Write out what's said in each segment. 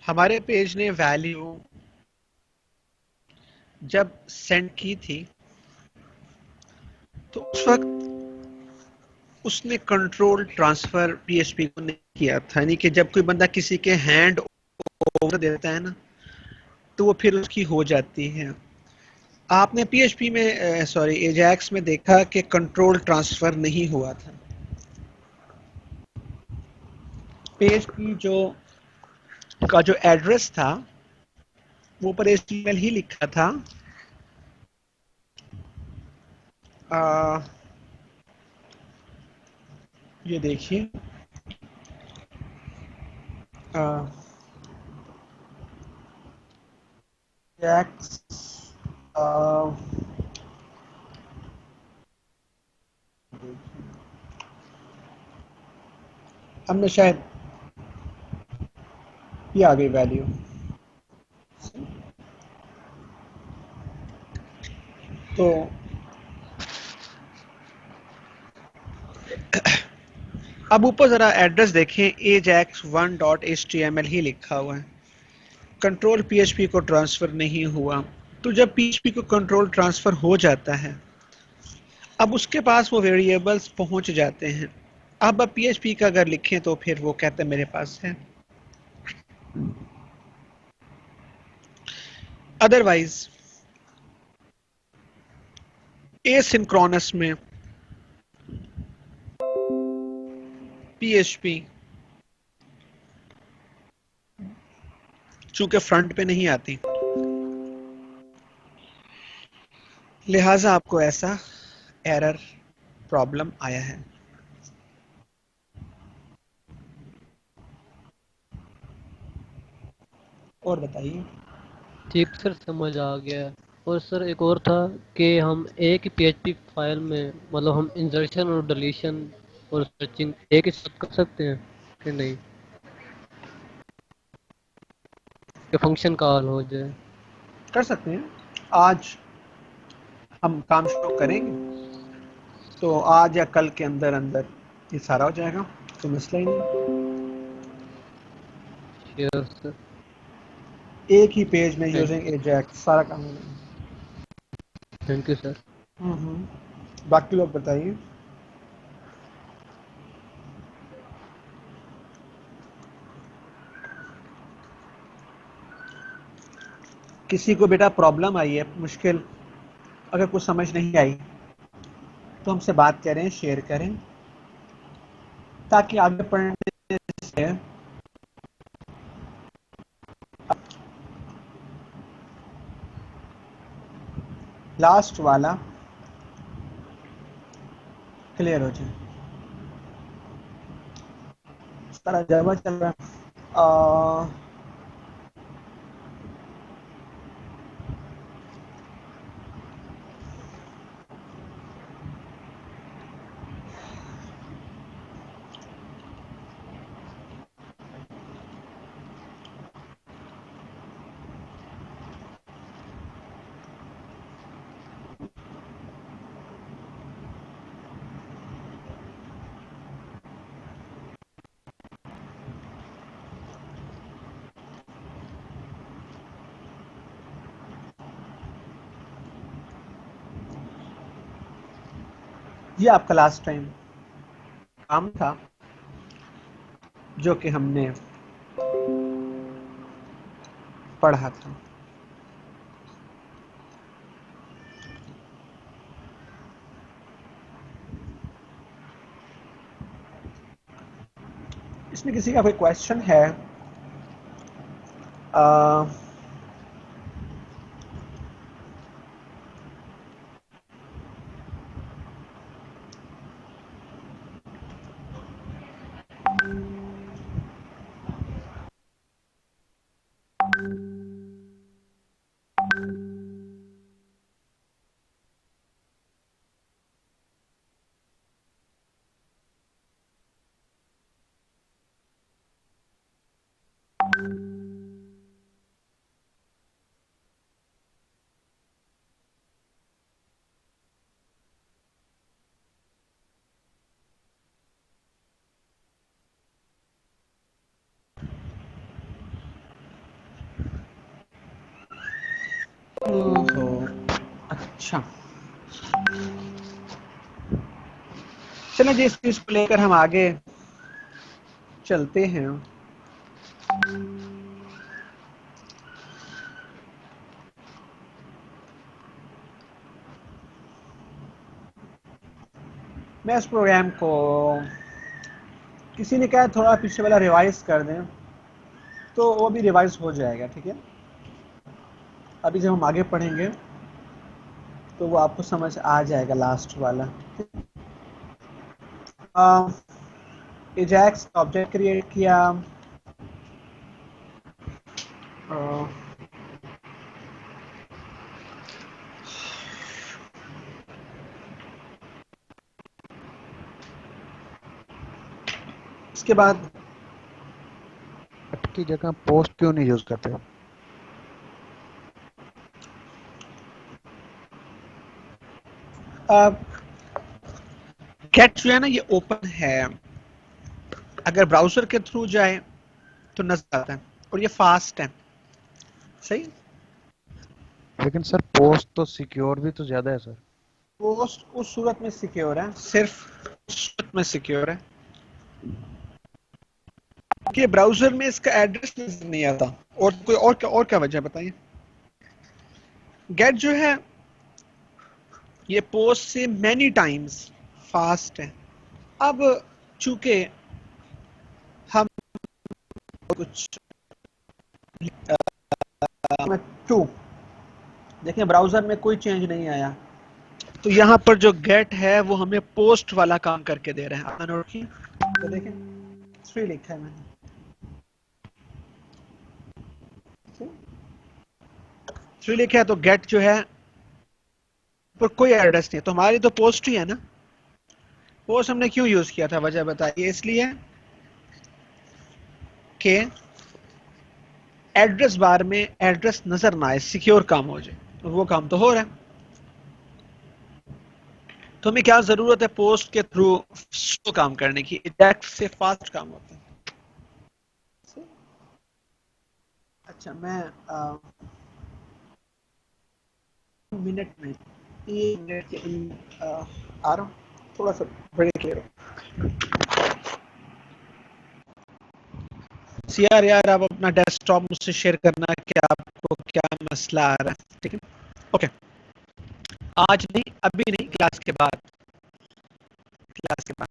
हमारे पेज ने वैल्यू जब सेंड की थी तो उस वक्त उसने कंट्रोल ट्रांसफर पीएचपी को नहीं किया था, यानी कि जब कोई बंदा किसी के हैंड ओवर देता है ना तो वो फिर उसकी हो जाती है। आपने पीएचपी में सॉरी एजैक्स में देखा कि कंट्रोल ट्रांसफर नहीं हुआ था। पेज की जो एड्रेस था वो पर एचटीएमएल ही लिखा था। आ, ये देखिए, एजैक्स हमने शायद ये आ गई वैल्यू। तो अब ऊपर जरा एड्रेस देखें, ajax1.html ही लिखा हुआ है, कंट्रोल पीएचपी को ट्रांसफर नहीं हुआ। तो जब पीएचपी को कंट्रोल ट्रांसफर हो जाता है, अब उसके पास वो वेरिएबल्स पहुंच जाते हैं। अब पीएचपी का अगर लिखें तो फिर वो कहते हैं मेरे पास है। अदरवाइज एसिंक्रोनस में पीएचपी चूंकि फ्रंट पे नहीं आती, लिहाजा आपको ऐसा एरर प्रॉब्लम आया है। और बताइए। ठीक सर, समझ आ गया। और सर एक और था कि हम एक ही पीएचपी फाइल में मतलब हम इंसर्शन और डिलीशन और सर्चिंग एक ही साथ कर सकते हैं कि नहीं, कि फंक्शन कॉल हो जाए। कर सकते हैं। आज हम काम शुरू करेंगे तो आज या कल के अंदर अंदर ये सारा हो जाएगा, तो मसला ही नहीं। Sure sir. एक ही पेज में थैंक यूजिंग यू। एजेक्स सारा काम हो जाएगा। Thank you sir. बाकी लोग बताइए। किसी को बेटा प्रॉब्लम आई है, मुश्किल, अगर कुछ समझ नहीं आई तो हमसे बात करें, शेयर करें, ताकि आगे पढ़ने से लास्ट वाला क्लियर हो जाए। सारा जमा चल रहा है। ये आपका लास्ट टाइम काम था जो कि हमने पढ़ा था। इसमें किसी का कोई क्वेश्चन है? आ, ओहो, अच्छा। चलो जी, इस चीज को लेकर हम आगे चलते हैं। मैं इस प्रोग्राम को, किसी ने कहा थोड़ा पीछे वाला रिवाइज कर दें, तो वो भी रिवाइज हो जाएगा, ठीक है। अभी जब हम आगे पढ़ेंगे तो वो आपको समझ आ जाएगा लास्ट वाला। एजैक्स ऑब्जेक्ट क्रिएट किया, अ, इसके बाद की जगह पोस्ट क्यों नहीं यूज करते? गेट जो है ना, ये ओपन है, अगर ब्राउजर के थ्रू जाए तो नजर आता है, और ये फास्ट है, सही। लेकिन सर पोस्ट तो सिक्योर भी तो ज्यादा है सर। पोस्ट उस सूरत में सिक्योर है, सिर्फ उस सूरत में सिक्योर है कि ब्राउजर में इसका एड्रेस नजर नहीं आता, और कोई और क्या वजह बताइए। गेट जो है ये पोस्ट से मैनी टाइम्स फास्ट है। अब चूंकि हम कुछ टू देखें, ब्राउजर में कोई चेंज नहीं आया, तो यहाँ पर जो गेट है वो हमें पोस्ट वाला काम करके दे रहा है। आपने नोट किया, तो देखें 3 लिखा है मैंने, 3 लिखा है, तो गेट जो है पर कोई एड्रेस नहीं है, तो हमारी तो पोस्ट ही है ना। पोस्ट हमने क्यों यूज किया था, वजह बताइए। इसलिए कि एड्रेस बार में एड्रेस नजर ना आए, सिक्योर काम हो जाए, और वो काम तो हो रहा है। तो हमें क्या जरूरत है, पोस्ट के थ्रू स्लो काम करने की, एजैक्स से फास्ट काम होता है। अच्छा, मैं मिनट में, 1 मिनट के आ रहा हूँ, थोड़ा सा ब्रेक ले रहा हूँ। सीआर यार, आप अपना डेस्कटॉप मुझसे शेयर करना कि आपको क्या मसला आ रहा है, ठीक है। ओके, आज नहीं, अभी नहीं, क्लास के बाद, क्लास के बाद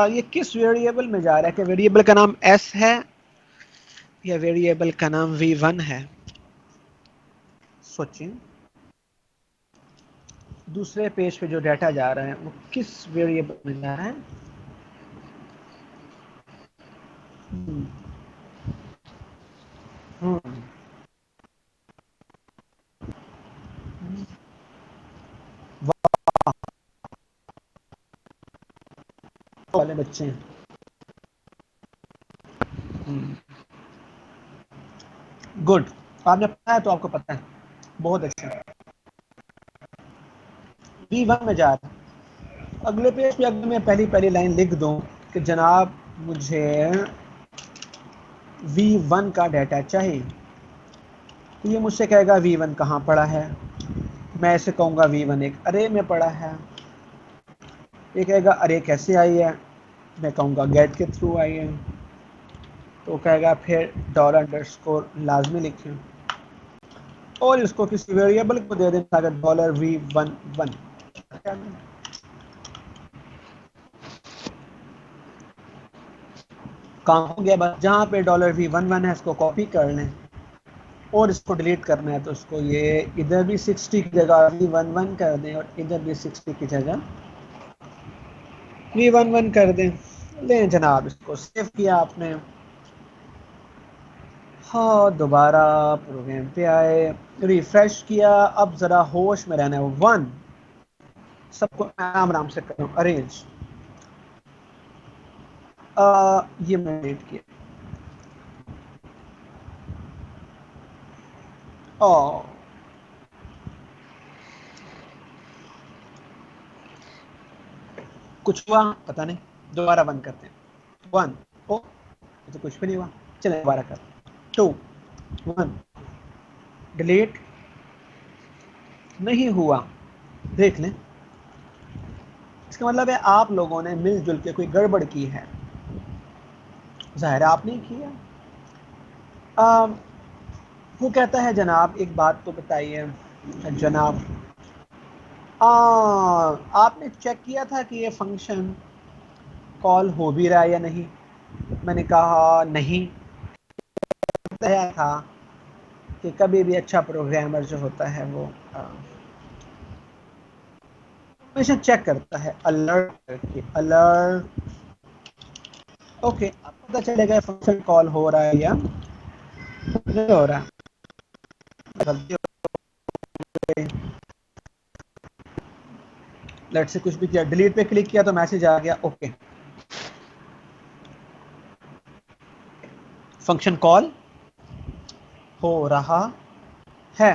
ये किस वेरिएबल में जा रहा है? कि वेरिएबल का नाम s है या वेरिएबल का नाम v1 है? सोचिए, दूसरे पेज पे जो डाटा जा रहा है वो किस वेरिएबल में जा रहा है? हम्म, हम्म, वाले बच्चे हैं। गुड, आपने पढ़ा है तो आपको पता है, बहुत अच्छा। v1 में जा रहा है। अगले पेज पे अगर मैं पहली पहली लाइन लिख दूं कि जनाब मुझे v1 का डाटा चाहिए, तो ये मुझसे कहेगा v1 कहाँ पड़ा है। मैं ऐसे कहूँगा v1 एक अरे में पड़ा है। ये कहेगा अरे कैसे आई है? मैं कहूँगा गेट के थ्रू आई है। तो कहेगा फिर डॉलर अंडरस्कोर लाजमी लिखें और इसको किसी वेरिएबल को दे दें, अगर डॉलर v11 काम हो गया। बस जहाँ पे डॉलर v11 है इसको कॉपी कर लें और इसको डिलीट करना है तो इसको ये इधर भी 60 की जगह v11 कर दें और इधर भी 60 की जगह v11 कर दें। लें जनाब, इसको सेव किया आपने। हाँ, दोबारा प्रोग्राम पे आए, रिफ्रेश किया। अब जरा होश में रहना है। 1 सबको आराम आराम से कर रहा हूँ अरेंज। ये मैंने डिलीट किया। ओ कुछ हुआ पता नहीं, दोबारा 1 करते हैं। 1 ओ ये तो कुछ भी नहीं हुआ, चले दोबारा कर। 2 1 डिलीट नहीं हुआ, देख लें। इसका मतलब है आप लोगों ने मिलजुल के कोई गड़बड़ की है। जाहिर है आप नहीं किया। वो कहता है जनाब एक बात तो बताइए जनाब, आपने चेक किया था कि ये फंक्शन कॉल हो भी रहा है या नहीं? मैंने कहा नहीं। बताया था कि कभी भी अच्छा प्रोग्रामर जो होता है वो हमेशा चेक करता है अलर्ट करके। अलर्ट ओके, अब पता चलेगा फंक्शन कॉल हो रहा है या नहीं हो रहा है। गलती हो गई, लेट से कुछ भी किया, डिलीट पे क्लिक किया तो मैसेज आ गया ओके फंक्शन कॉल हो रहा है।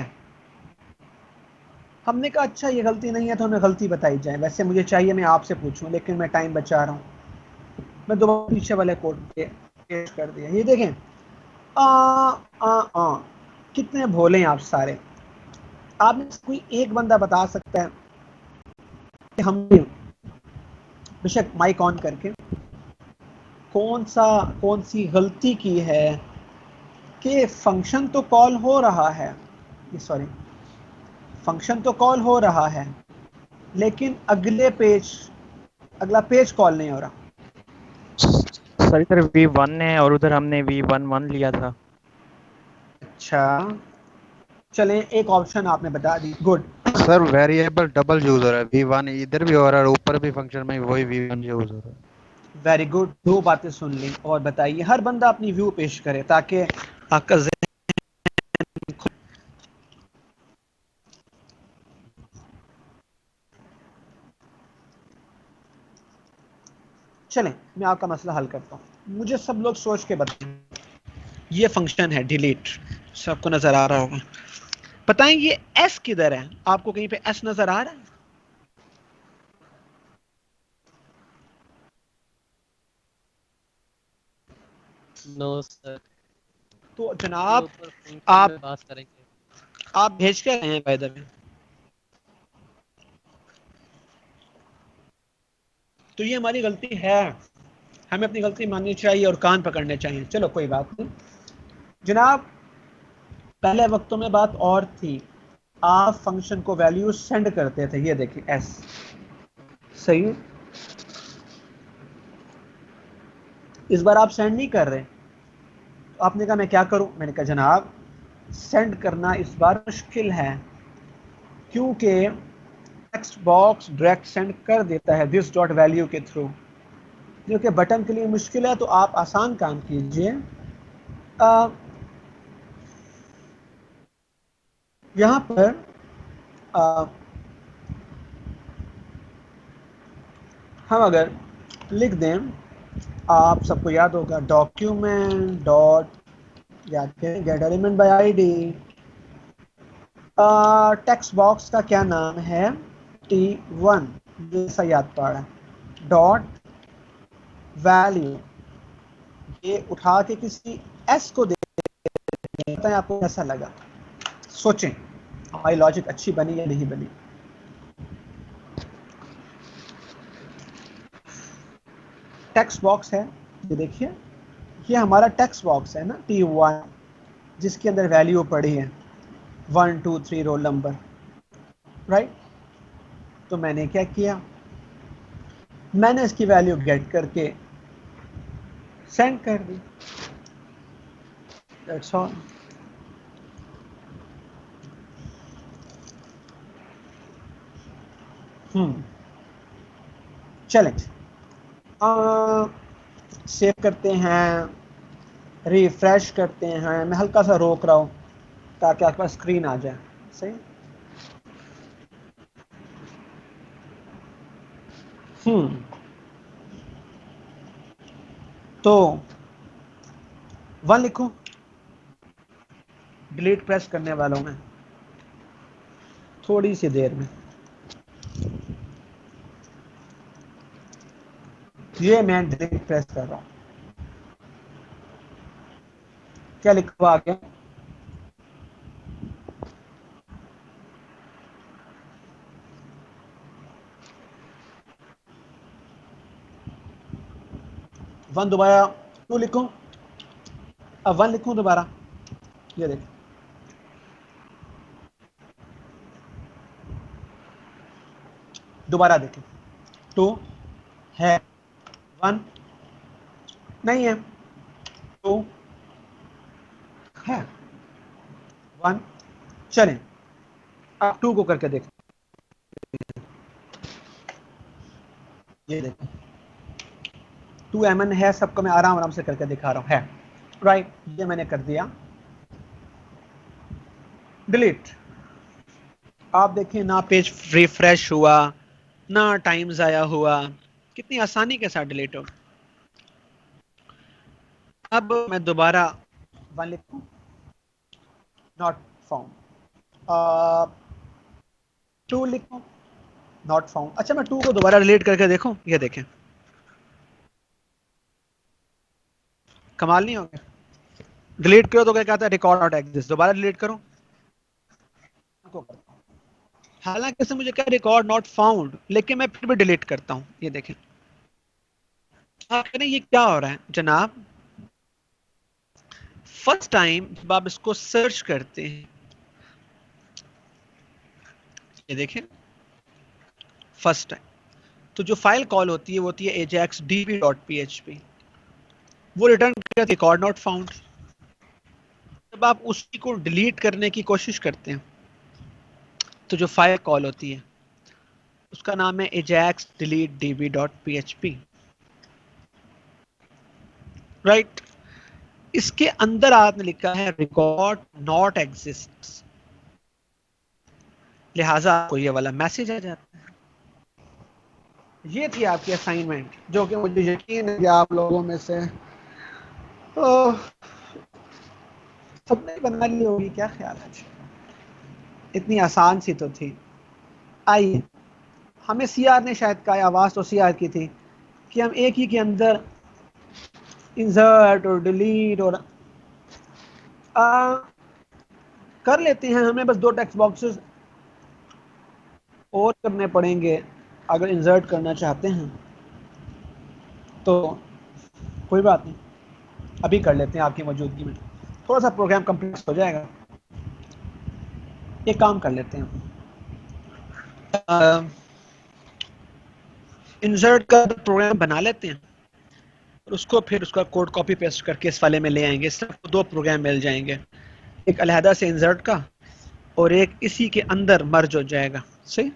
हमने कहा अच्छा ये गलती नहीं है तो हमें गलती बताई जाए। वैसे मुझे चाहिए मैं आपसे पूछूं, लेकिन मैं टाइम बचा रहा हूँ। मैं दोबारा पीछे वाले कोड पे पेस्ट कर दिया। ये देखें, आ आ कितने भोले हैं आप सारे। आप में से कोई एक बंदा बता सकता है कि हमने बेशक माइक ऑन करके कौन सी गलती की है कि फंक्शन तो कॉल हो रहा है, सॉरी फंक्शन तो कॉल हो रहा है लेकिन अगला पेज कॉल नहीं हो रहा। सर इधर V1 है और उधर हमने V11 लिया था। अच्छा चलें, एक ऑप्शन आपने बता दी, good. Sir variable double use हो रहा है, V1 इधर भी हो रहा है और ऊपर भी फंक्शन में वही V1 यूज हो रहा है। वेरी गुड, दो बातें सुन ली। और बताइए, हर बंदा अपनी व्यू पेश करे ताकि आपका चलें मैं आपका मसला हल करता हूँ। मुझे सब लोग सोच के बताएं, ये फंक्शन है डिलीट, सबको नजर आ रहा होगा। बताएं ये एस किधर है? आपको कहीं पे एस नजर आ रहा है? नो सर, तो इसके जनाब ऊपर फंक्शन आप में बात करेंगे। आप भेज के आए हैं बाय द वे, तो ये हमारी गलती है। हमें अपनी गलती माननी चाहिए और कान पकड़ने चाहिए। चलो कोई बात नहीं जनाब, पहले वक्तों में बात और थी। आप फंक्शन को वैल्यू सेंड करते थे, ये देखिए एस, सही है। इस बार आप सेंड नहीं कर रहे। तो आपने कहा मैं क्या करूं? मैंने कहा जनाब सेंड करना इस बार मुश्किल है, क्योंकि टेक्स्ट बॉक्स डायरेक्ट सेंड कर देता है दिस डॉट वैल्यू के थ्रू, जो कि बटन के लिए मुश्किल है। तो आप आसान काम कीजिए, यहाँ पर आ, हम अगर लिख दें, आप सबको याद होगा डॉक्यूमेंट डॉट याद करें gate element by ID, text box का क्या नाम है? T1, जैसा याद पड़ा, डॉट वैल्यू। ये उठा के किसी एस को देते हैं, आपको कैसा लगा? सोचें हमारी लॉजिक अच्छी बनी या नहीं बनी। टेक्स्ट बॉक्स है, ये देखिए, ये हमारा टेक्स्ट बॉक्स है ना T1, जिसके अंदर वैल्यू पड़ी है 1 2 3 रोल नंबर, राइट। तो मैंने क्या किया, मैंने इसकी वैल्यू गेट करके सेंड कर दी, दैट्स ऑल। चलें, सेव करते हैं, रिफ्रेश करते हैं। मैं हल्का सा रोक रहा हूँ ताकि आपके पास स्क्रीन आ जाए। सही। तो 1 लिखूं, डिलीट प्रेस करने वाला हूं मैं थोड़ी सी देर में। ये मैं डिलीट प्रेस कर रहा हूं, क्या लिखा हुआ आगे? वन दोबारा 2 लिखूं, अब 1 लिखूं दोबारा, ये देखिए दोबारा देखें, 2 है, 1 नहीं है, 2 है, 1। चलें अब 2 को करके देखें, ये देखें 2 एमएन है, सबको मैं आराम आराम से करके दिखा रहा हूं, है राइट। ये मैंने कर दिया डिलीट। आप देखिए ना पेज रिफ्रेश हुआ, ना टाइम जाया हुआ, कितनी आसानी के साथ डिलीट हो। अब मैं दोबारा 1 लिखूं, नॉट फाउंड, 2 लिखूं, नॉट फाउंड। अच्छा मैं 2 को दोबारा डिलीट करके देखूं, ये देखें कमाल नहीं हो गया? डिलीट करो तो क्या कहता है, रिकॉर्ड नॉट एग्जिस्ट। दोबारा डिलीट करो, हालांकि इसमें मुझे क्या रिकॉर्ड नॉट फाउंड, लेकिन मैं फिर भी डिलीट करता हूं, ये देखें। आप कह रहे हैं ये क्या हो रहा है जनाब? फर्स्ट टाइम जब आप इसको सर्च करते हैं, ये देखें फर्स्ट टाइम, तो जो फाइल कॉल होती है वो होती है ajax db.php, वो रिटर्न करती है रिकॉर्ड नॉट फाउंड। जब आप उसी को डिलीट करने की कोशिश करते हैं तो जो फाइल कॉल होती है उसका नाम है ajax delete db.php, राइट। इसके अंदर आपने लिखा है रिकॉर्ड नॉट एग्जिस्ट, लिहाजा आपको ये वाला मैसेज आ जाता है। ये थी आपकी असाइनमेंट, जो कि मुझे यकीन है कि आप लोगों में से सबने बना ली होगी। क्या ख्याल है? इतनी आसान सी तो थी। आइए, हमें सीआर ने शायद कहा, आवाज तो सीआर की थी, कि हम एक ही के अंदर इंसर्ट और डिलीट और कर लेते हैं। हमें बस 2 टेक्स्ट बॉक्सेस और करने पड़ेंगे अगर इंसर्ट करना चाहते हैं, तो कोई बात नहीं, अभी कर लेते हैं आपकी मौजूदगी में। थोड़ा सा प्रोग्राम कंप्लेक्स हो जाएगा, एक काम कर लेते हैं, इंसर्ट का प्रोग्राम बना लेते हैं। और उसको फिर उसका कोड कॉपी पेस्ट करके इस वाले में ले आएंगे। इससे आपको दो प्रोग्राम मिल जाएंगे, एक अलहदा से इंसर्ट का और एक इसी के अंदर मर्ज हो जाएगा। सही।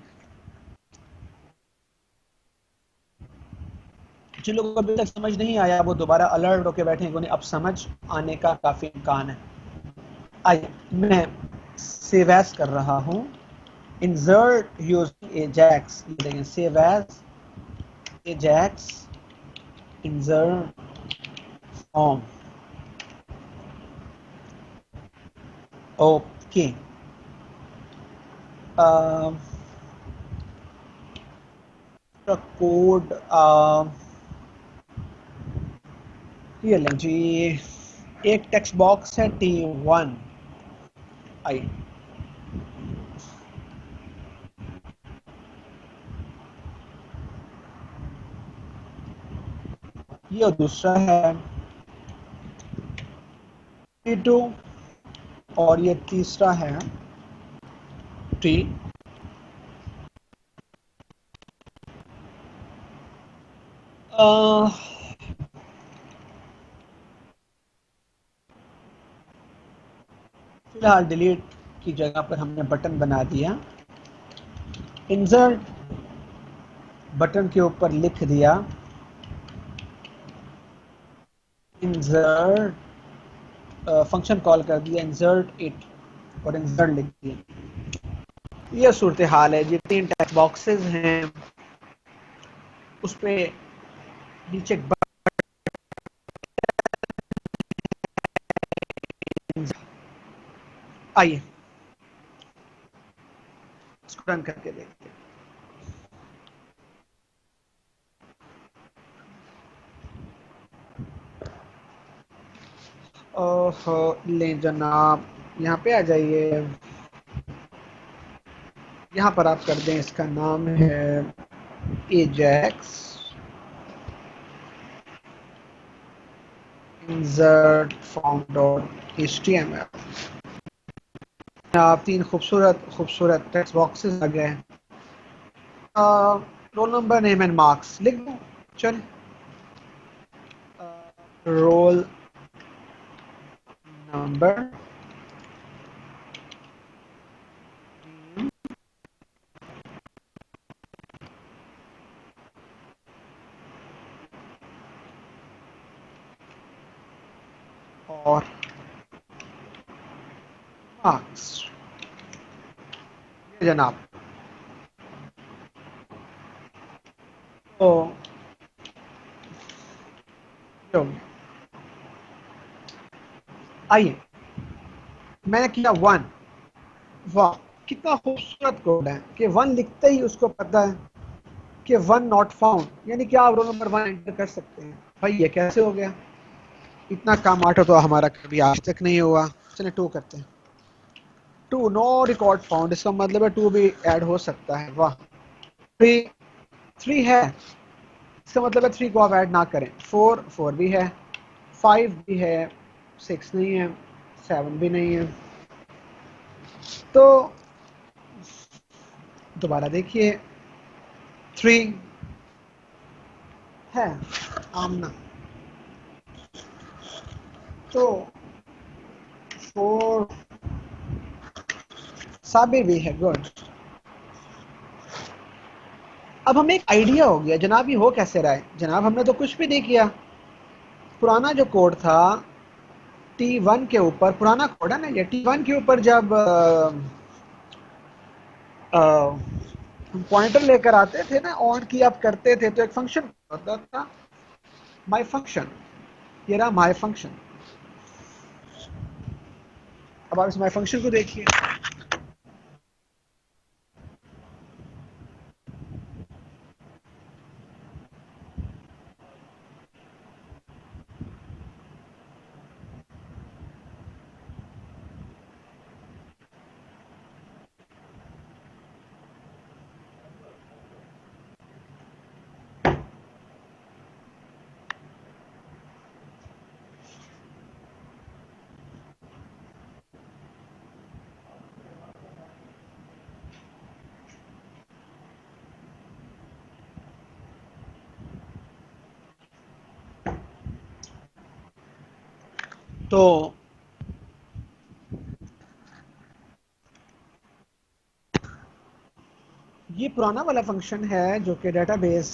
जिन लोगों को अभी तक समझ नहीं आया वो दोबारा अलर्ट होकर बैठे, उन्हें अब समझ आने का काफी इम्कान है। आइए मैं सेव एज कर रहा हूँ, इंसर्ट यूजिंग एजैक्स, ये देखें save as Ajax insert form. Okay, code ये लें जी, एक टेक्स्ट बॉक्स है T1। आइए ये दूसरा है T2 और ये तीसरा है T। फिलहाल डिलीट की जगह पर हमने बटन बना दिया, इंसर्ट बटन के ऊपर लिख दिया इंसर्ट, फंक्शन कॉल कर दिया इंसर्ट इट और इंसर्ट लिख दिया। यह सूरत हाल है। ये तीन टेक्स्ट बॉक्सेस हैं, उस पे नीचे आइए इसको रन करके देखते हैं। ओहो ले जनाब, यहाँ पे आ जाइए। यहाँ पर आप कर दें, इसका नाम है Ajax insert form dot HTML। आप तीन खूबसूरत खूबसूरत टेक्स्ट बॉक्सेस आ गए। Roll number, name and marks लिख दूं? चल, रोल नंबर, और मार्क्स। ये जनाब, तो आइए मैंने किया 1। वाह कितना खूबसूरत कोड है कि 1 लिखते ही उसको पता है कि 1 नॉट फाउंड, यानी कि आप रोल नंबर 1 एंटर कर सकते हैं। भाई ये कैसे हो गया? इतना काम आटा तो हमारा कभी आज तक नहीं हुआ। चलिए 2 करते हैं। 2 नो रिकॉर्ड फाउंड, इसका मतलब है 2 भी ऐड हो सकता है। वाह। 3 3 है, इसका मतलब है 3 को आप ऐड ना करें। 4 भी है, 5 भी है, 6 नहीं है, 7 भी नहीं है। तो दोबारा देखिए, 3 है आमना, तो 4 साबिर भी है। गुड। अब हमें एक आइडिया हो गया जनाब, ये हो कैसे रहा है। जनाब हमने तो कुछ भी नहीं किया। पुराना जो कोड था T1 के ऊपर, पुराना कोड है ना ये, T1 के ऊपर जब हम पॉइंटर लेकर आते थे ना, ऑन की आप करते थे तो एक फंक्शन होता था माय फंक्शन। ये रहा माय फंक्शन। अब आप इस माय फंक्शन को देखिए। तो ये पुराना वाला फंक्शन है जो कि डेटाबेस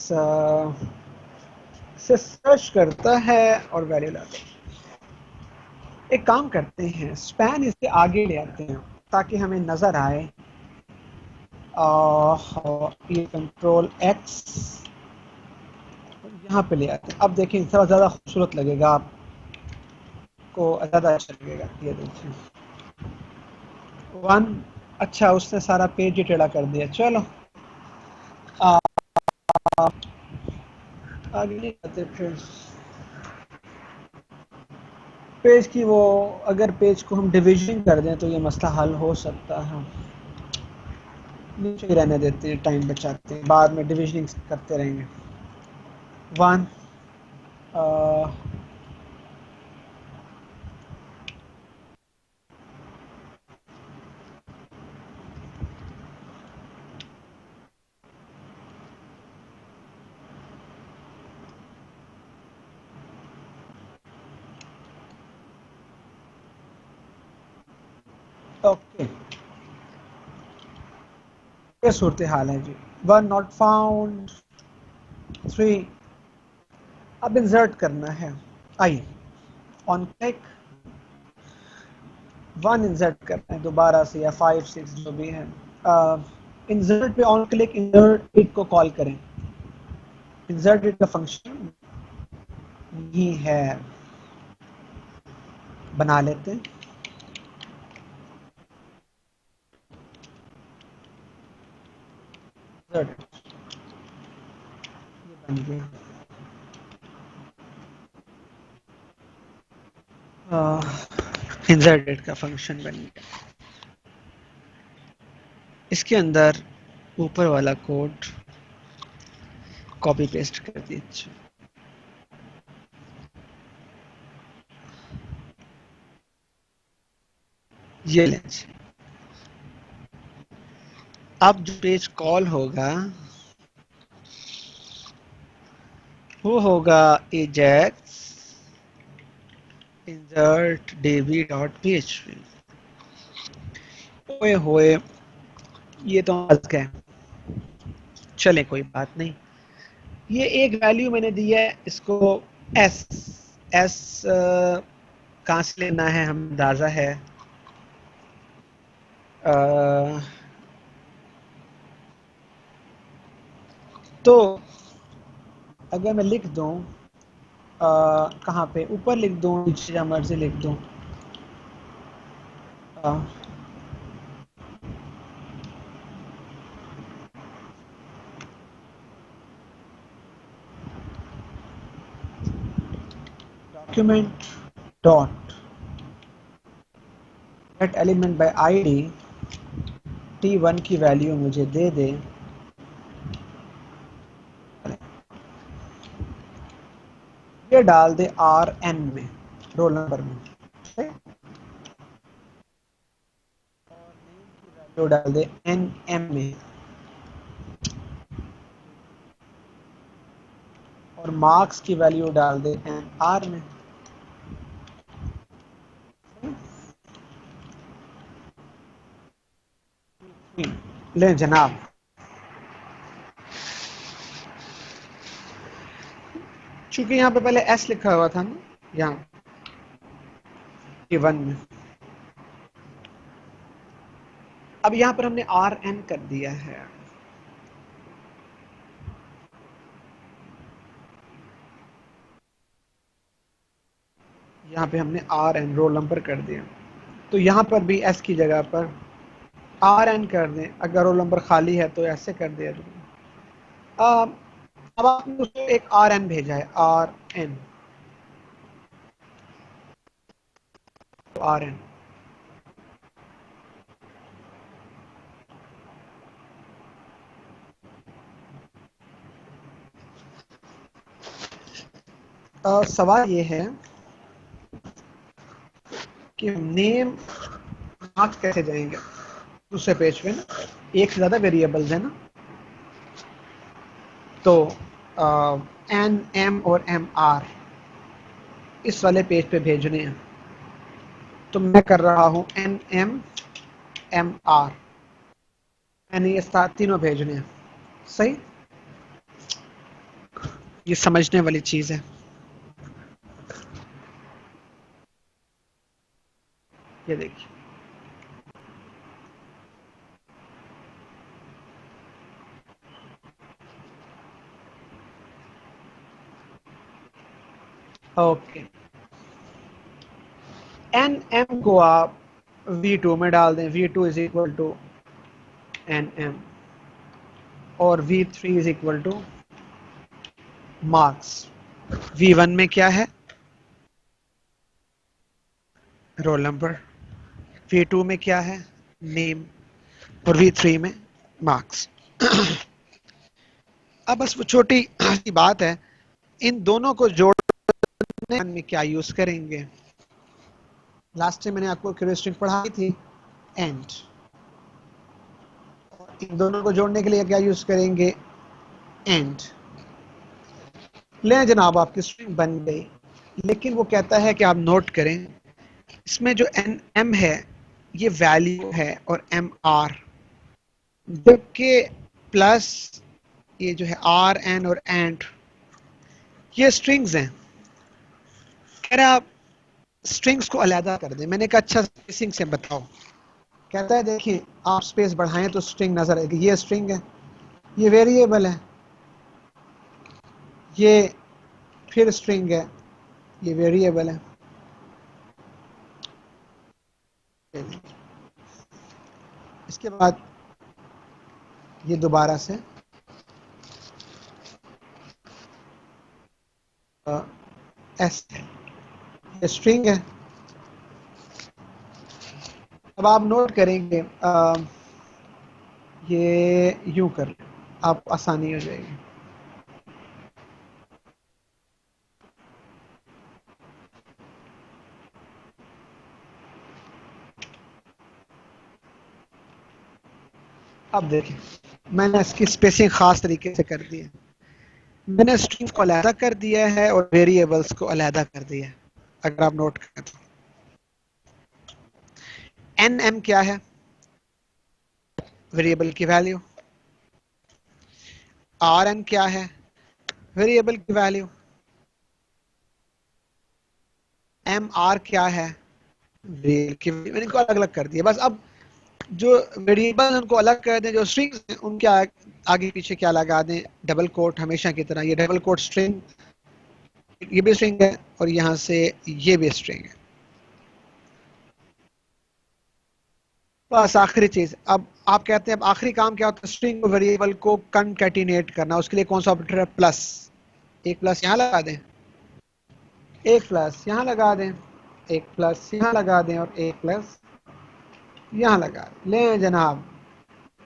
से सर्च करता है और वैल्यू लाता है। एक काम करते हैं, स्पैन इसके आगे ले आते हैं ताकि हमें नजर आए। ये कंट्रोल एक्स यहाँ पे ले आते हैं। अब देखें थोड़ा ज़्यादा खूबसूरत लगेगा, आपको ज़्यादा अच्छा लगेगा। ये देखिए 1। अच्छा, उसने सारा पेज ही टेढ़ा कर दिया। चलो आगे नहीं आते फिर। पेज की वो, अगर पेज को हम डिवीजन कर दें तो ये मसला हल हो सकता है। नीचे ही रहने देते हैं, टाइम बचाते हैं, बाद में डिविजनिंग करते रहेंगे। 1 ओके, ये सूरत हाल है जी। 1 नॉट फाउंड। 3 अब इंसर्ट करना है। आइए ऑन क्लिक 1 इंसर्ट करना है दोबारा से, या 5 6 जो भी है। इंसर्ट पे ऑन क्लिक इंसर्ट इट को कॉल करें। इंसर्ट इट का फंक्शन नहीं है, बना लेते हैं। insert ये बन गया। इंसर्टेड का फंक्शन बन गया। इसके अंदर ऊपर वाला कोड कॉपी पेस्ट कर दीजिए। ये लें। अब जो पेज कॉल होगा वो होगा ajax insert db.php। ओए होए, ये तो मस्त है। चले कोई बात नहीं। ये एक वैल्यू मैंने दी है, इसको s कहाँ से लेना है हम अंदाजा है। तो अगर मैं लिख दूं कहाँ पे, ऊपर लिख दूं, नीचे या मर्जी लिख दूं। Document dot gate element by ID, t1 की वैल्यू मुझे दे दे। ये डाल दे rn में, रोल नंबर में। वैल्यू डाल दे nm में, और मार्क्स की वैल्यू डाल दे nr में। ले जनाब, चूंकि यहाँ पे पहले s लिखा हुआ था ना, यहाँ t1 में, अब यहाँ पर हमने rn कर दिया है। यहाँ पे हमने rn रोल नंबर कर दिया, तो यहाँ पर भी s की जगह पर rn कर दें। अगर रोल नंबर खाली है तो ऐसे कर दिया। अब आपने उसको एक rn भेजा है, rn rn सवाल ये है कि नेम मार्क्स कैसे जाएंगे दूसरे पेज पे ना, एक से ज्यादा वेरिएबल्स है ना, तो एन एम और एम आर इस वाले पेज पे भेजने हैं। तो मैं कर रहा हूं NMMR, मैंने ये तीनों भेजने हैं। सही, ये समझने वाली चीज है। ये देखिए, ओके, NM को आप V2 में डाल दें, V2 is equal to NM, और V3 is equal two marks. V1 में क्या है? Roll number. V2 में क्या है? नेम। और V3 में मार्क्स। अब बस वो छोटी सी बात है, इन दोनों को जोड़ने में क्या यूज करेंगे? लास्ट टाइम मैंने आपको क्यूरियस पढ़ाई थी, एंड। इन दोनों को जोड़ने के लिए क्या यूज करेंगे? एंड। ले जनाब, आपकी स्ट्रिंग बन गई, लेकिन वो कहता है कि आप नोट करें, इसमें जो NM है ये वैल्यू है, और MR, जबकि प्लस ये जो है RN और एंड, ये स्ट्रिंग्स हैं। कह रहा आप स्ट्रिंग्स को अलहदा कर दें। मैंने कहा अच्छा स्पेसिंग से बताओ। कहता है देखिए, आप स्पेस बढ़ाएं तो स्ट्रिंग नजर आएगी। ये स्ट्रिंग है, ये वेरिएबल है, ये फिर स्ट्रिंग है, ये वेरिएबल है। इसके बाद ये दोबारा से एस है, ये स्ट्रिंग है। अब आप नोट करेंगे, ये यूं कर लें, आप आसानी हो जाएगी। अब देखिए, मैंने इसकी स्पेसिंग खास तरीके से कर दी है। मैंने स्ट्रिंग्स को अलहदा कर दिया है और वेरिएबल्स को अलहदा कर दिया है। अगर आप नोट करें तो NM क्या है? वेरिएबल की वैल्यू। RN क्या है? वेरिएबल की वैल्यू। MR क्या है? वेरिएबल की। मैंने इनको अलग अलग कर दिया। बस अब जो वेरिएबल उनको अलग कर दें, जो स्ट्रिंग्स हैं उनके आगे पीछे क्या लगा दें? डबल कोट, हमेशा की तरह। ये डबल कोट स्ट्रिंग, ये भी स्ट्रिंग है, और यहां से ये भी स्ट्रिंग है। बस आखिरी चीज। अब आप कहते हैं अब आखिरी काम क्या होता है? स्ट्रिंग वेरिएबल को कंकैटिनेट करना। उसके लिए कौन सा ऑपरेटर है? प्लस। एक प्लस यहां लगा दें, एक प्लस यहां लगा दें, एक प्लस यहां लगा दें, और एक प्लस यहां लगा दें। ले जनाब,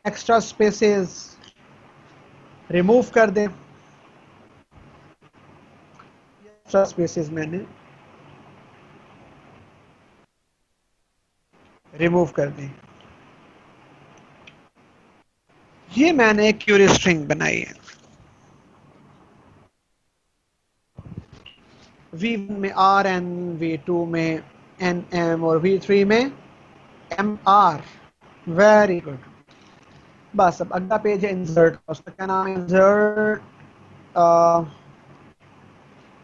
एक्स्ट्रा स्पेसेस रिमूव कर दें। एक्स्ट्रा स्पेसेस मैंने रिमूव कर दें। ये मैंने एक क्यूरी स्ट्रिंग बनाई है। V1 में RN, V2 में NM, और V3 में MR। Very good. बस अब अगला पेज है इंसर्ट का। उसका क्या नाम है? इंसर्ट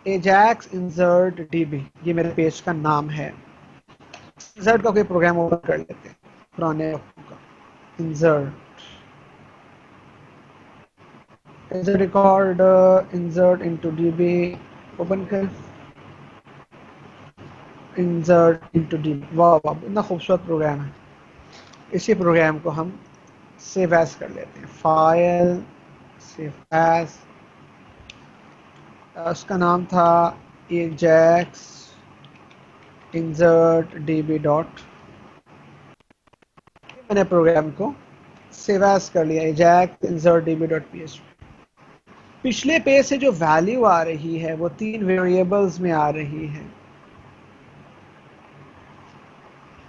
एजैक्स इंसर्ट DB, ये मेरे पेज का नाम है। इंसर्ट का कोई प्रोग्राम ओपन कर लेते हैं पुराने का। Insert record insert into DB open कर। इंसर्ट इनटू DB, वाह वाह, इतना खूबसूरत प्रोग्राम है। इसी प्रोग्राम को हम सेव एज कर लेते हैं। फाइल, सेव एज, उसका नाम था एजैक्स इंसर्ट DB डॉट। मैंने प्रोग्राम को सेव एज कर लिया, Ajax insert DB dot PHP। पिछले पेज से जो वैल्यू आ रही है वो 3 वेरिएबल्स में आ रही है,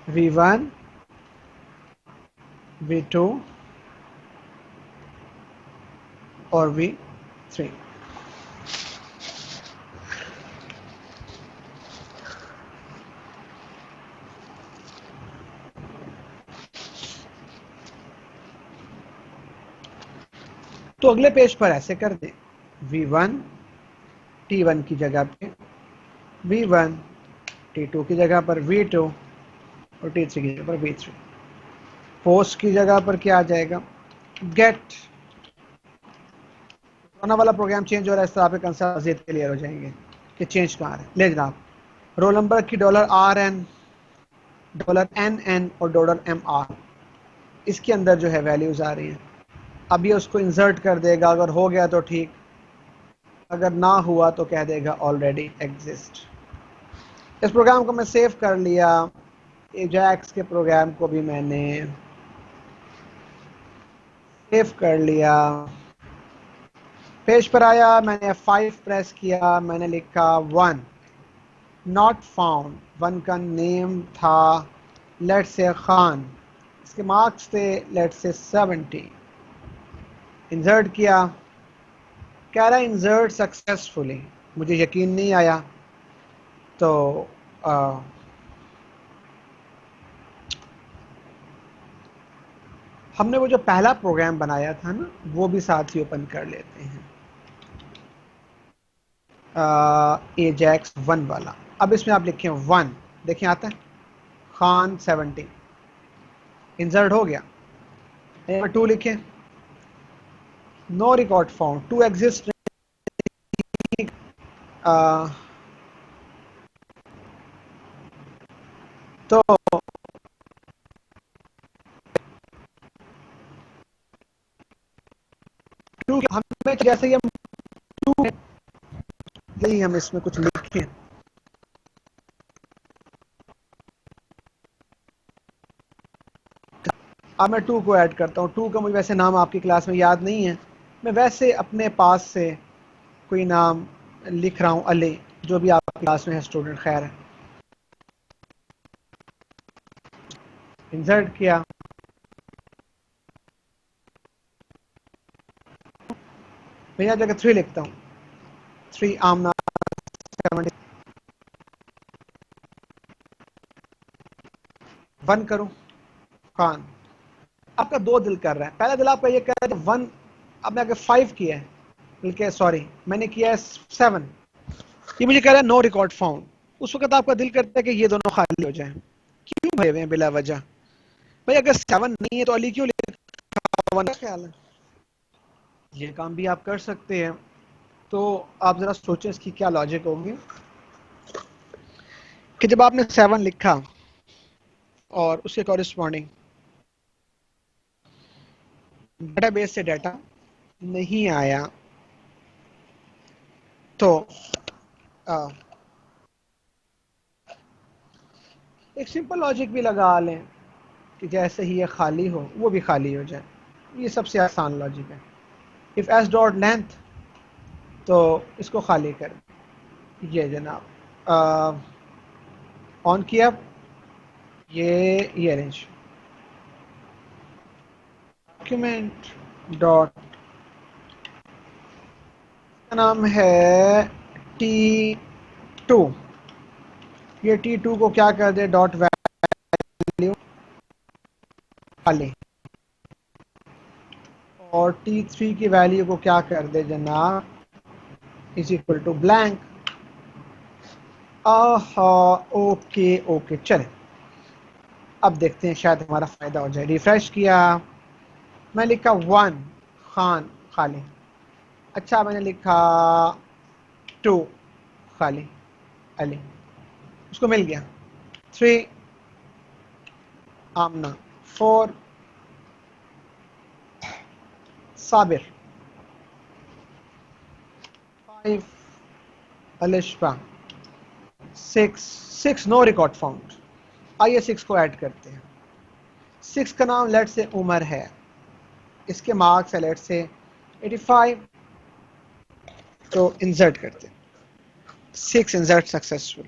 V1, V2 और V3। तो अगले पेज पर ऐसे कर दें, V1 T1 की जगह पे V1, T2 की जगह पर V2 और T3 की जगह पर V3। पोस्ट की जगह पर क्या आ जाएगा, गेट। पुराना वाला प्रोग्राम चेंज हो रहा है, इस तरह पे कंसेप्ट क्लियर हो जाएंगे कि चेंज कहाँ है। ले जनाब, रोल नंबर की $RN, $NN और $MR, इसके अंदर जो है वैल्यूज आ रही हैं। अब ये उसको इंसर्ट कर देगा, अगर हो गया तो ठीक, अगर ना हुआ तो कह देगा ऑलरेडी एग्जिस्ट। इस प्रोग्राम को मैं सेव कर लिया, एजैक्स के प्रोग्राम को भी मैंने सेव कर लिया। पेज पर आया, मैंने F5 प्रेस किया, मैंने लिखा 1 नॉट फाउंड। 1 का नेम था लेट्स से खान, इसके मार्क्स थे लेट्स से 70। इंसर्ट किया, कह रहा है इंसर्ट सक्सेसफुली, मुझे यकीन नहीं आया तो हमने वो जो पहला प्रोग्राम बनाया था ना, वो भी साथ ही ओपन कर लेते हैं, एजैक्स 1 वाला। अब इसमें आप लिखें 1, देखिए आता है खान 70, इंसर्ट हो गया। 2 लिखें, नो रिकॉर्ड फाउंड, 2 एग्जिस्ट। तो हमें जैसे ही हम 2 यही हम इसमें कुछ लिखें, अब मैं 2 को ऐड करता हूँ। 2 का मुझे वैसे नाम आपकी क्लास में याद नहीं है, मैं वैसे अपने पास से कोई नाम लिख रहा हूँ, अली, जो भी आपकी क्लास में है स्टूडेंट, खैर है। इंसर्ट किया, मैं यहाँ जगह 3 लिखता हूँ, 3 आमना 70। 1 करूँ खान, आपका 2 दिल कर रहा है। पहला दिल आपका ये कर रहा है 1, अब मैं अगर 5 किया है, बल्कि सॉरी मैंने किया है 7, ये मुझे कह रहा है नो रिकॉर्ड फाउंड। उस वक्त आपका दिल करता है कि ये दोनों खाली हो जाएं, क्यों भरे हुए हैं बिला वजह। भाई अगर 7 नहीं है तो अली क्यों लिखा, 1 ख्याल है। ये काम भी आप कर सकते हैं, तो आप जरा सोचें इसकी क्या लॉजिक होगी कि जब आपने 7 लिखा और उसके कॉरिस्पॉन्डिंग डेटाबेस से डाटा नहीं आया, तो एक सिंपल लॉजिक भी लगा लें कि जैसे ही ये खाली हो वो भी खाली हो जाए। ये सबसे आसान लॉजिक है। इफ एस डॉट लेंथ, तो इसको खाली कर, ये जनाब ऑन किया, ये रेंज डॉक्यूमेंट डॉट का नाम है T2, ये T2 को क्या कर दे, डॉट वैल्यू खाली, और T3 की वैल्यू को क्या कर दे जनाब, is equal to blank. Okay okay, चले अब देखते हैं, शायद हमारा फायदा हो जाए। रिफ्रेश किया, मैं लिखा 1 खान खाली, अच्छा मैंने लिखा 2 खाली अली, उसको मिल गया। 3 आमना, 4 साबिर, 5 अलिशफा, 6 नो रिकॉर्ड फाउंड। आइए 6 को ऐड करते हैं। 6 का नाम लेट से उमर है, इसके मार्क्स है लेट से 85, तो इंसर्ट करते हैं, 6 इंसर्ट सक्सेसफुल।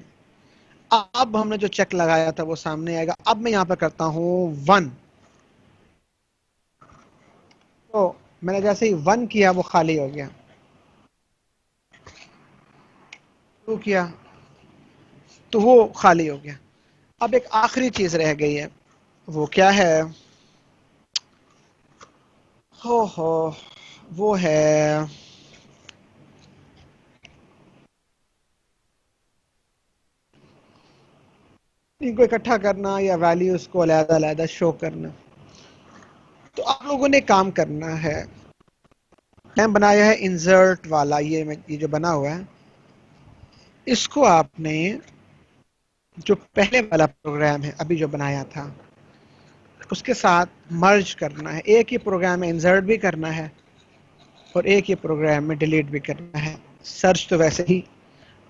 अब हमने जो चेक लगाया था वो सामने आएगा। अब मैं यहां पर करता हूं 1, तो मैंने जैसे ही 1 किया वो खाली हो गया, 2 किया तो वो खाली हो गया। अब एक आखिरी चीज रह गई है, वो क्या है, हो वो है इनको इकट्ठा करना या वैल्यूज को अलग-अलग शो करना। तो आप लोगों ने काम करना है, मैंने बनाया है इंसर्ट वाला, ये जो बना हुआ है, इसको आपने जो पहले वाला प्रोग्राम है अभी जो बनाया था उसके साथ मर्ज करना है। एक ही प्रोग्राम में इंसर्ट भी करना है और एक ही प्रोग्राम में डिलीट भी करना है। सर्च तो वैसे ही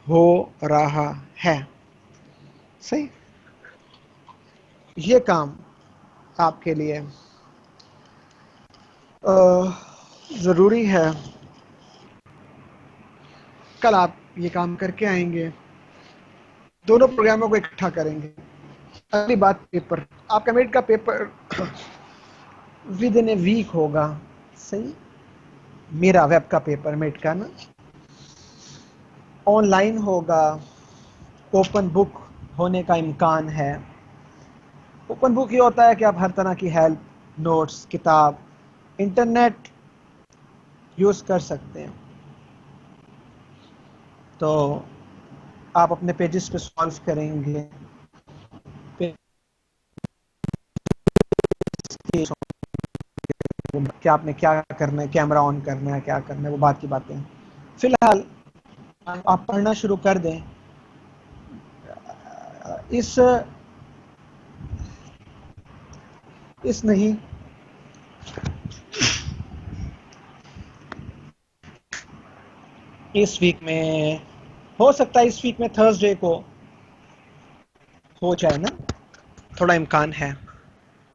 हो रहा है, सही। ये काम आपके लिए ज़रूरी है। कल आप ये काम करके आएंगे, दोनों प्रोग्रामों को इकट्ठा करेंगे। अगली बात पेपर, आपका मिड का paper within a week होगा, सही। मेरा वेब का पेपर मिड का ना ऑनलाइन होगा, ओपन बुक होने का इम्कान है। ओपन बुक ये होता है कि आप हर तरह की हेल्प, नोट्स, किताब, इंटरनेट यूज़ कर सकते हैं। तो आप अपने पेजेस पे सॉल्व करेंगे, कि आपने क्या करना है, कैमरा ऑन करना है, क्या करना है, वो बात की बातें हैं। फिलहाल आप पढ़ना शुरू कर दें। इस नहीं इस वीक में हो सकता है, इस वीक में थर्सडे को हो जाए ना, थोड़ा इम्कान है।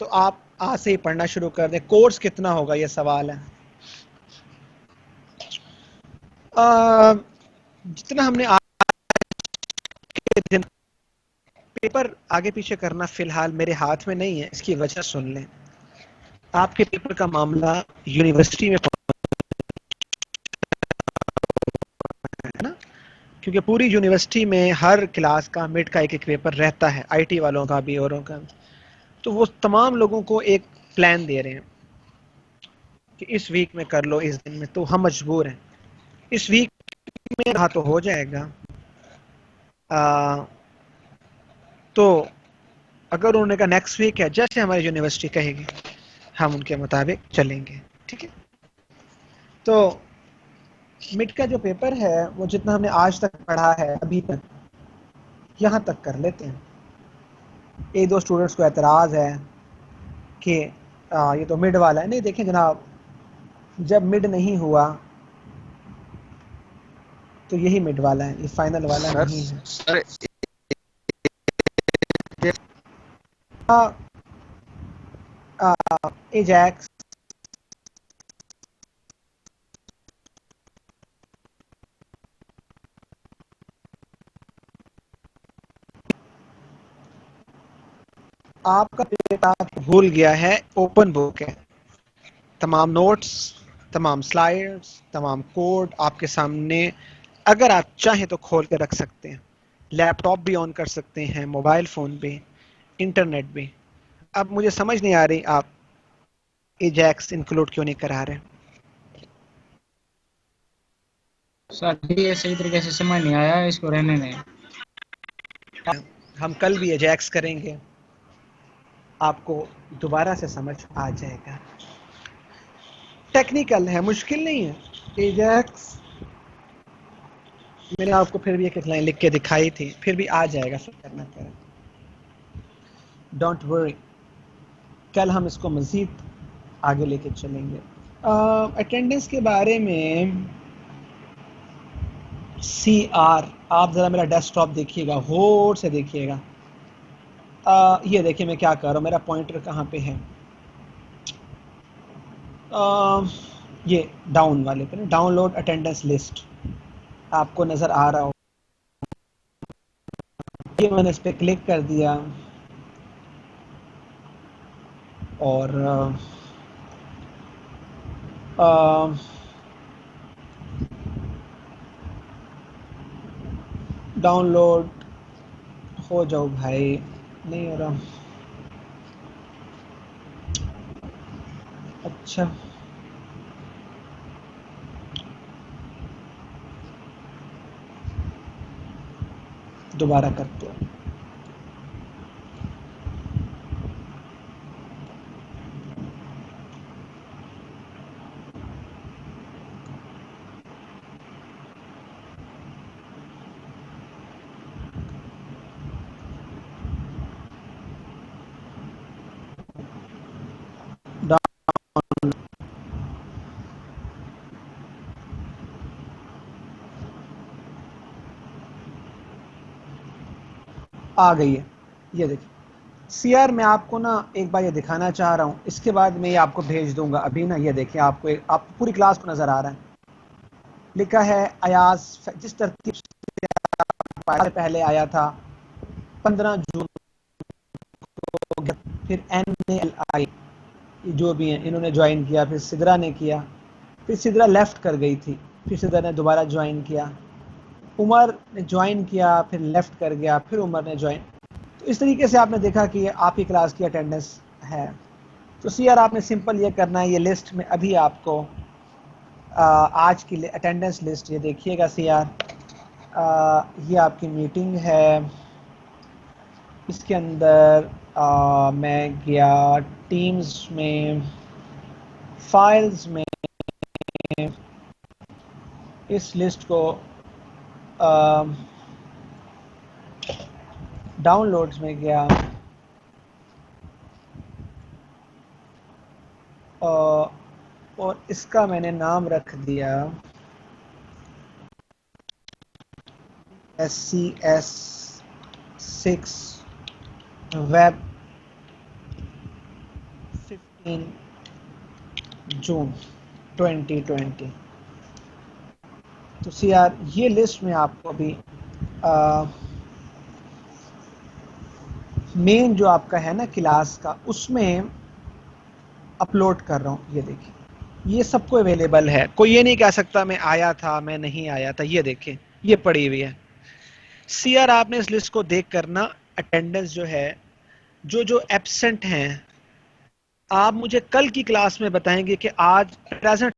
तो आप आज से ही पढ़ना शुरू कर दें। कोर्स कितना होगा ये सवाल है। जितना हमने आज के दिन पेपर आगे पीछे करना फिलहाल मेरे हाथ में नहीं है, इसकी वजह सुन लें। आपके पेपर का मामला यूनिवर्सिटी में है ना, क्योंकि पूरी यूनिवर्सिटी में हर क्लास का मिड का एक एक पेपर रहता है, आईटी वालों का भी औरों का। तो वो तमाम लोगों को एक प्लान दे रहे हैं कि इस वीक में कर लो, इस दिन में। तो हम मजबूर हैं, इस वीक में रहा तो हो जाएगा। तो अगर उन्होंने कहा नेक्स्ट वीक है, जैसे हमारी यूनिवर्सिटी कहेगी हम उनके मुताबिक चलेंगे, ठीक है। तो मिड का जो पेपर है वो जितना हमने आज तक पढ़ा है अभी तक, यहाँ तक कर लेते हैं। एक दो स्टूडेंट्स को एतराज़ है कि ये तो मिड वाला है। नहीं, देखें जनाब, जब मिड नहीं हुआ तो यही मिड वाला है, ये फाइनल वाला नहीं है। सर एजैक्स आपका पेपर भूल गया है, ओपन बुक है। तमाम नोट्स, तमाम स्लाइड्स, तमाम कोड आपके सामने, अगर आप चाहें तो खोल के रख सकते हैं। लैपटॉप भी ऑन कर सकते हैं, मोबाइल फ़ोन भी, इंटरनेट भी। अब मुझे समझ नहीं आ रही आप एजैक्स इंक्लूड क्यों नहीं करा रहे। सर ये सही तरीके से समझ नहीं आया, इसको रहने दें। हम कल भी एजैक्स करेंगे, आपको दोबारा से समझ आ जाएगा। टेक्निकल है, मुश्किल नहीं है। एजैक्स मैंने आपको फिर भी एक एक लाइन लिख के दिखाई थी, फिर भी आ जाएगा, फिक्र ना करें, डोंट वरी। कल हम इसको मज़ीद आगे लेके चलेंगे। अटेंडेंस के बारे में CR, आप ज़रा मेरा डेस्कटॉप देखिएगा, होड़ से देखिएगा। ये देखिए मैं क्या कर रहा हूँ, मेरा पॉइंटर कहाँ पे है। ये डाउन वाले पे, डाउनलोड अटेंडेंस लिस्ट आपको नज़र आ रहा हो। ये मैंने इस पर क्लिक कर दिया और डाउनलोड हो जाओ भाई, नहीं हो रहा। अच्छा, दोबारा करते हैं। आ गई है, ये देखिए सीआर। मैं आपको ना एक बार ये दिखाना चाह रहा हूँ, इसके बाद मैं ये आपको भेज दूंगा अभी ना। ये देखिए आपको आपको पूरी क्लास को नजर आ रहा है, लिखा है अयाज जिस तरतीब से पहले आया था 15 जून को, फिर NALI जो भी हैं इन्होंने ज्वाइन किया, फिर सिद्रा ने किया, फिर सिद्रा लेफ्ट कर गई थी, फिर सिद्रा ने दोबारा ज्वाइन किया, उमर ने ज्वाइन किया, फिर लेफ्ट कर गया, फिर उमर ने ज्वाइन। तो इस तरीके से आपने देखा कि आपकी क्लास की अटेंडेंस है। तो सीआर आपने सिंपल ये करना है, ये लिस्ट में अभी आपको आज की अटेंडेंस लिस्ट ये देखिएगा सीआर, ये आपकी मीटिंग है। इसके अंदर मैं गया टीम्स में, फाइल्स में, इस लिस्ट को डाउनलोड्स में गया, और इसका मैंने नाम रख दिया SCS6 वेब 15 जून 2020। तो सीआर ये लिस्ट में आपको अभी मेन जो आपका है ना क्लास का, उसमें अपलोड कर रहा हूँ। ये देखिए ये सबको अवेलेबल है, कोई ये नहीं कह सकता मैं आया था मैं नहीं आया था। ये देखें ये पड़ी हुई है। सीआर आपने इस लिस्ट को देख कर ना अटेंडेंस जो है, जो जो एब्सेंट हैं, आप मुझे कल की क्लास में बताएंगे कि आज प्रेजेंट